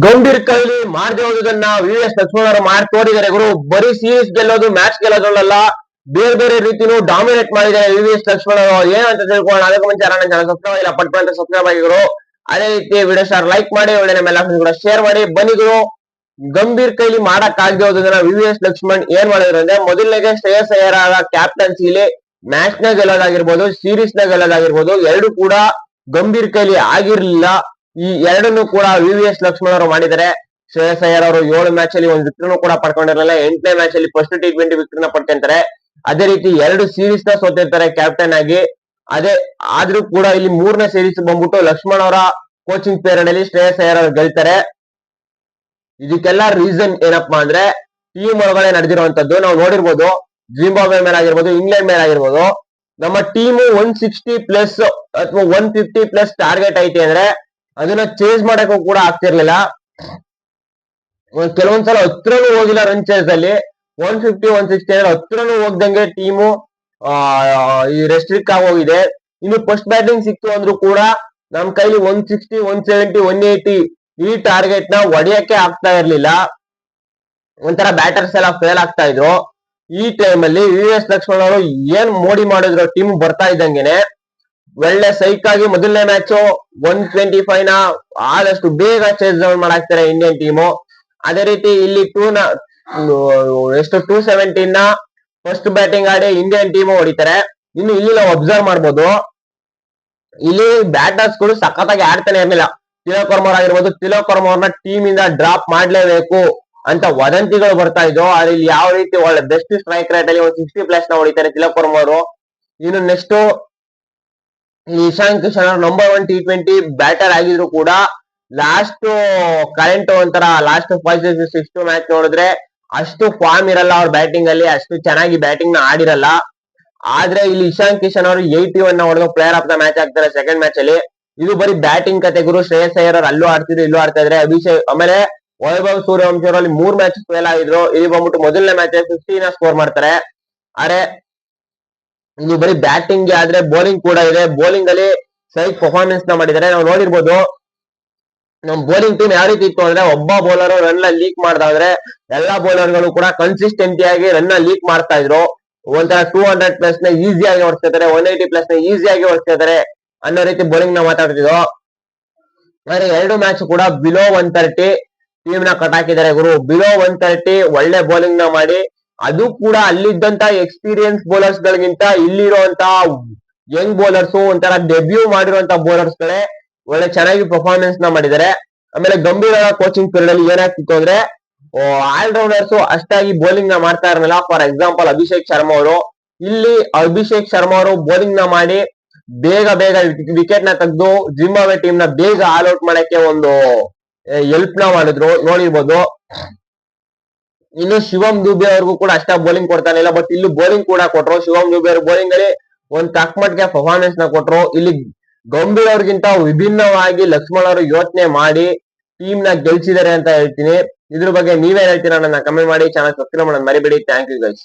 ಗಂಭೀರ್ ಕೈಲಿ ಮಾಡದೆ ಹೋಗೋದನ್ನ ವಿ.ಎಸ್. ಲಕ್ಷ್ಮಣ್ ಅವರು ಮಾಡಿ ತೋರಿದ್ದಾರೆ ಗುರು. ಬರೀ ಸೀರೀಸ್ ಗೆಲ್ಲೋದು ಮ್ಯಾಚ್ ಗೆಲ್ಲೋದ್ರಲ್ಲ, ಬೇರೆ ಬೇರೆ ರೀತಿನೂ ಡಾಮಿನೇಟ್ ಮಾಡಿದ್ದಾರೆ ವಿ.ಎಸ್. ಲಕ್ಷ್ಮಣ್ ಅವರು. ಏನಂತ ತಿಳ್ಕೊಳ್ಳೋಣ ಅದಕ್ಕೆ ಮುಂಚೆ ನನ್ನ ಚಾನಲ್ ಸಬ್ಸ್ಕ್ರೈಬ್ ಇಲ್ಲ ಪಟ್ ಅಂತ ಸಬ್ಸ್ಕ್ರೈಬ್ ಆಗಿದ್ರು. ಅದೇ ರೀತಿ ವಿಡಿಯೋ ಸ್ಟಾರ್ ಲೈಕ್ ಮಾಡಿ, ಒಳ್ಳೆ ನಮ್ಮೆಲ್ಲ ಕೂಡ ಶೇರ್ ಮಾಡಿ. ಬನ್ನಿದ್ರು, ಗಂಭೀರ್ ಕೈಲಿ ಮಾಡಕ್ ಆಗದೆ ಹೋಗೋದನ್ನ ವಿ.ಎಸ್. ಲಕ್ಷ್ಮಣ್ ಏನ್ ಮಾಡಿದ್ರು ಅಂದ್ರೆ, ಮೊದಲನೇಗೆ ಶ್ರೇಯಸ್ ಅಯ್ಯರ್ ಕ್ಯಾಪ್ಟನ್ಸಿಲಿ ಮ್ಯಾಚ್ ನ ಗೆಲ್ಲೋದಾಗಿರ್ಬೋದು, ಸೀರೀಸ್ ನ ಗೆಲ್ಲೋದಾಗಿರ್ಬೋದು, ಎರಡು ಕೂಡ ಗಂಭೀರ್ ಕೈಲಿ ಆಗಿರ್ಲಿಲ್ಲ. ಈ ಎರಡನ್ನು ಕೂಡ ವಿ.ಎಸ್. ಲಕ್ಷ್ಮಣ್ ಅವರು ಮಾಡಿದ್ದಾರೆ. ಶ್ರೇಯಸ್ ಅಯ್ಯರ್ ಅವರು 7 ಮ್ಯಾಚ್ ಅಲ್ಲಿ ಒಂದು ವಿಕ್ಟರಿನೂ ಕೂಡ ಪಡ್ಕೊಂಡಿರಲಿಲ್ಲ. 8ನೇ ಮ್ಯಾಚ್ ಅಲ್ಲಿ ಫಸ್ಟ್ T20 ವಿಕ್ಟರಿನ ಪಡ್ಕೊಂತಾರೆ. ಅದೇ ರೀತಿ 2 ಸೀರೀಸ್ ನ ಸೋತಿರ್ತಾರೆ ಕ್ಯಾಪ್ಟನ್ ಆಗಿ. ಅದೇ ಆದ್ರೂ ಕೂಡ ಇಲ್ಲಿ 3ನೇ ಸೀರೀಸ್ ಬಂದ್ಬಿಟ್ಟು ಲಕ್ಷ್ಮಣ್ ಅವರ ಕೋಚಿಂಗ್ ಪೀರಿಯಡ್ ಅಲ್ಲಿ ಶ್ರೇಯಸ್ ಅಯ್ಯರ್ ಅವರು ಗೆಲ್ತಾರೆ. ಇದಕ್ಕೆಲ್ಲ ರೀಸನ್ ಏನಪ್ಪಾ ಅಂದ್ರೆ, ಟೀಮ್ ಒಳಗಡೆ ನಡೆದಿರುವಂತದ್ದು ನಾವು ನೋಡಿರ್ಬೋದು. ಜಿಂಬಾಬ್ವೆ ಮೇಲೆ ಆಗಿರ್ಬೋದು, ಇಂಗ್ಲೆಂಡ್ ಮೇಲೆ ಆಗಿರ್ಬೋದು, ನಮ್ಮ ಟೀಮ್ 160+ ಅಥವಾ 150+ ಟಾರ್ಗೆಟ್ ಐತಿ ಅಂದ್ರೆ ಅದನ್ನ ಚೇಂಜ್ ಮಾಡಕ್ಕೂ ಕೂಡ ಆಗ್ತಿರ್ಲಿಲ್ಲ. ಕೆಲವೊಂದ್ಸಲ ಹತ್ರನೂ ಹೋಗಿಲ್ಲ ರನ್ ಚೇಸ್ ಅಲ್ಲಿ. 150 160 ಅಂದ್ರೆ ಹತ್ರನೂ ಹೋಗ್ದಂಗೆ ಟೀಮು ಈ ರೆಸ್ಟ್ರಿಕ್ಟ್ ಆಗೋಗಿದೆ. ಇನ್ನು ಫಸ್ಟ್ ಬ್ಯಾಟಿಂಗ್ ಸಿಕ್ತು ಅಂದ್ರೂ ಕೂಡ ನಮ್ ಕೈಲಿ 160 170 180 ಈ ಟಾರ್ಗೆಟ್ ನ ಹೊಡೆಯಕ್ಕೆ ಆಗ್ತಾ ಇರ್ಲಿಲ್ಲ. ಒಂಥರ ಬ್ಯಾಟರ್ಸ್ ಎಲ್ಲ ಫೇಲ್ ಆಗ್ತಾ ಇದ್ರು. ಈ ಟೈಮ್ ಅಲ್ಲಿ ವಿ.ಎಸ್. ಲಕ್ಷ್ಮಣ್ ಅವರು ಏನ್ ಮೋಡಿ ಮಾಡಿದ್ರು, ಟೀಮ್ ಬರ್ತಾ ಇದ್ದಂಗೆನೆ ಒಳ್ಳೆ ಸೈಕ್ ಆಗಿ ಮೊದಲನೇ ಮ್ಯಾಚ್ 125 ನ ಆದಷ್ಟು ಬೇಗ ಚೇಸ್ ಡೌನ್ ಮಾಡಾಕ್ತಾರೆ ಇಂಡಿಯನ್ ಟೀಮು. ಅದೇ ರೀತಿ ಇಲ್ಲಿ 270 ನ ಫಸ್ಟ್ ಬ್ಯಾಟಿಂಗ್ ಆಡಿ ಇಂಡಿಯನ್ ಟೀಮ್ ಹೊಡಿತಾರೆ. ಇನ್ನು ಇಲ್ಲಿ ನಾವು ಅಬ್ಸರ್ವ್ ಮಾಡ್ಬೋದು, ಇಲ್ಲಿ ಬ್ಯಾಟರ್ಸ್ ಗಳು ಸಖತ್ತಾಗಿ ಆಡ್ತಾನೆ ಇರ್ಲಿಲ್ಲ. ತಿಲಕ್ ವರ್ಮ ಆಗಿರ್ಬೋದು, ತಿಲಕ್ ವರ್ಮ ಅವ್ರನ್ನ ಟೀಮ್ ಇಂದ ಡ್ರಾಪ್ ಮಾಡ್ಲೇಬೇಕು ಅಂತ ವದಂತಿಗಳು ಬರ್ತಾ ಇದ್ವು. ಆದ್ರೆ ಇಲ್ಲಿ ಯಾವ ರೀತಿ ಒಳ್ಳೆ ಬೆಸ್ಟ್ ಸ್ಟ್ರೈಕ್ ರೇಟ್ ಅಲ್ಲಿ 60+ ನ ಹೊಡಿತಾರೆ ತಿಲಕ್ ವರ್ಮ ಅವರು. ಇನ್ನು ನೆಕ್ಸ್ಟ್ ಇಶಾನ್ ಕಿಶನ್ ಅವರು ನಂಬರ್ 1 T20 ಬ್ಯಾಟರ್ ಆಗಿದ್ರು ಕೂಡ ಲಾಸ್ಟ್ ಕರೆಂಟ್ ಒಂಥರ ಲಾಸ್ಟ್ 5-6 ಮ್ಯಾಚ್ ನೋಡಿದ್ರೆ ಅಷ್ಟು ಫಾರ್ಮ್ ಇರಲ್ಲ ಅವ್ರ ಬ್ಯಾಟಿಂಗ್ ಅಲ್ಲಿ, ಅಷ್ಟು ಚೆನ್ನಾಗಿ ಬ್ಯಾಟಿಂಗ್ ನ ಆಡಿರಲ್ಲ. ಆದ್ರೆ ಇಲ್ಲಿ ಇಶಾನ್ ಕಿಶನ್ ಅವರು 81 ಹೊಡೆದು ಪ್ಲೇಯರ್ ಆಫ್ ದ ಮ್ಯಾಚ್ ಆಗ್ತಾರೆ ಸೆಕೆಂಡ್ ಮ್ಯಾಚ್ ಅಲ್ಲಿ. ಇದು ಬರೀ ಬ್ಯಾಟಿಂಗ್ ಕತೆ ಗುರು. ಶ್ರೇಯಸ್ ಅಯ್ಯರ್ ಅವರು ಅಲ್ಲೂ ಆಡ್ತಿದ್ರು, ಇಲ್ಲೂ ಆಡ್ತಾ ಇದ್ರೆ. ಆಮೇಲೆ ವೈಭವ್ ಸೂರ್ಯವಂಶಿ ಅವರಲ್ಲಿ 3 ಮ್ಯಾಚ್ ಫೇಲ್ ಆಗಿದ್ರು. ಇಲ್ಲಿ ಬಂದ್ಬಿಟ್ಟು ಮೊದಲನೇ ಮ್ಯಾಚ್ 50 ನ ಸ್ಕೋರ್ ಮಾಡ್ತಾರೆ. ಅರೆ ಇಲ್ಲಿ ಬರೀ ಬ್ಯಾಟಿಂಗ್ ಆದ್ರೆ ಬೌಲಿಂಗ್ ಕೂಡ ಇದೆ. ಬೌಲಿಂಗ್ ಅಲ್ಲಿ ಸೈಕ್ ಪರ್ಫಾರ್ಮೆನ್ಸ್ ನ ಮಾಡಿದ್ದಾರೆ. ನಾವು ನೋಡಿರ್ಬೋದು ನಮ್ ಬೌಲಿಂಗ್ ಟೀಮ್ ಯಾವ ರೀತಿ ಇತ್ತು ಅಂದ್ರೆ, ಒಬ್ಬ ಬೌಲರ್ ರನ್ ಲೀಕ್ ಮಾಡ್ದಾದ್ರೆ ಎಲ್ಲಾ ಬೌಲರ್ ಗಳು ಕೂಡ ಕನ್ಸಿಸ್ಟೆಂಟ್ ಆಗಿ ರನ್ ಲೀಕ್ ಮಾಡ್ತಾ ಇದ್ರು. ಒಂಥರ 200+ ನ ಈಸಿಯಾಗಿ ಹೊಡ್ಸ್ಕೊತಾರೆ, 180+ ನ ಈಸಿಯಾಗಿ ಹೊಡ್ಸ್ಕೊತಾರೆ ಅನ್ನೋ ರೀತಿ ಬೌಲಿಂಗ್ ನ ಮಾತಾಡ್ತಿದ್ರು. ಆದ್ರೆ 2 ಮ್ಯಾಚ್ ಕೂಡ ಬಿಲೋ 130 ಟೀಮ್ ನ ಕಟ್ ಹಾಕಿದ್ದಾರೆ ಗುರು. ಬಿಲೋ 130 ಒಳ್ಳೆ ಬೌಲಿಂಗ್ ನ ಮಾಡಿ, ಅದು ಕೂಡ ಅಲ್ಲಿದ್ದಂತ ಎಕ್ಸ್ಪೀರಿಯನ್ಸ್ ಬೌಲರ್ಸ್ ಗಳಿಗಿಂತ ಇಲ್ಲಿರುವಂತ ಯಂಗ್ ಬೌಲರ್ಸ್, ಒಂಥರ ಡೆಬ್ಯೂ ಮಾಡಿರುವಂತ ಬೌಲರ್ಸ್ ಗಳೇ ಒಳ್ಳೆ ಚೆನ್ನಾಗಿ ಪರ್ಫಾರ್ಮೆನ್ಸ್ ನ ಮಾಡಿದ್ದಾರೆ. ಆಮೇಲೆ ಗಂಭೀರ ಕೋಚಿಂಗ್ ಪೀರಿಯಡ್ ಅಲ್ಲಿ ಏನಾಗ್ತಿತ್ತು ಅಂದ್ರೆ, ಆಲ್ರೌಂಡರ್ಸ್ ಅಷ್ಟಾಗಿ ಬೌಲಿಂಗ್ ನ ಮಾಡ್ತಾ ಇರಲಿಲ್ಲ. ಫಾರ್ ಎಕ್ಸಾಂಪಲ್ ಅಭಿಷೇಕ್ ಶರ್ಮಾ ಅವರು. ಇಲ್ಲಿ ಅಭಿಷೇಕ್ ಶರ್ಮಾ ಅವರು ಬೌಲಿಂಗ್ ನ ಮಾಡಿ ಬೇಗ ಬೇಗ ವಿಕೆಟ್ ನ ತೆಗೆದು ಜಿಂಬಾಬ್ವೆ ಟೀಮ್ ನ ಬೇಗ ಆಲ್ ಔಟ್ ಮಾಡಕ್ಕೆ ಒಂದು ಹೆಲ್ಪ್ ನ ಮಾಡಿದ್ರು, ನೋಡಿರ್ಬೋದು. ಇನ್ನು ಶಿವಮ್ ದುಬೆ ಅವ್ರಿಗೂ ಕೂಡ ಅಷ್ಟಾಗಿ ಬೌಲಿಂಗ್ ಕೊಡ್ತಾನೆ ಇಲ್ಲ, ಬಟ್ ಇಲ್ಲಿ ಬೌಲಿಂಗ್ ಕೂಡ ಕೊಟ್ರು. ಶಿವಮ್ ದುಬೆ ಅವರು ಬೌಲಿಂಗ್ ಅಲ್ಲಿ ಒಂದ್ ತಕ್ಕಮಟ್ಟಿಗೆ ಪರ್ಫಾರ್ಮೆನ್ಸ್ ನ ಕೊಟ್ರು. ಇಲ್ಲಿ ಗಂಭೀರ್ ಅವ್ರಿಗಿಂತ ವಿಭಿನ್ನವಾಗಿ ಲಕ್ಷ್ಮಣ್ ಅವರು ಯೋಚನೆ ಮಾಡಿ ಟೀಮ್ ನ ಗೆಲ್ಸಿದ್ದಾರೆ ಅಂತ ಹೇಳ್ತೀನಿ. ಇದ್ರ ಬಗ್ಗೆ ನೀವೇ ಹೇಳ್ತೀರಾ ನನ್ನ ಕಮೆಂಟ್ ಮಾಡಿ. ಚಾನಲ್ ಸಬ್ಸ್ಕ್ರೈಬ್ ಮಾಡೋದು ಮರಿಬೇಡಿ. Thank you guys.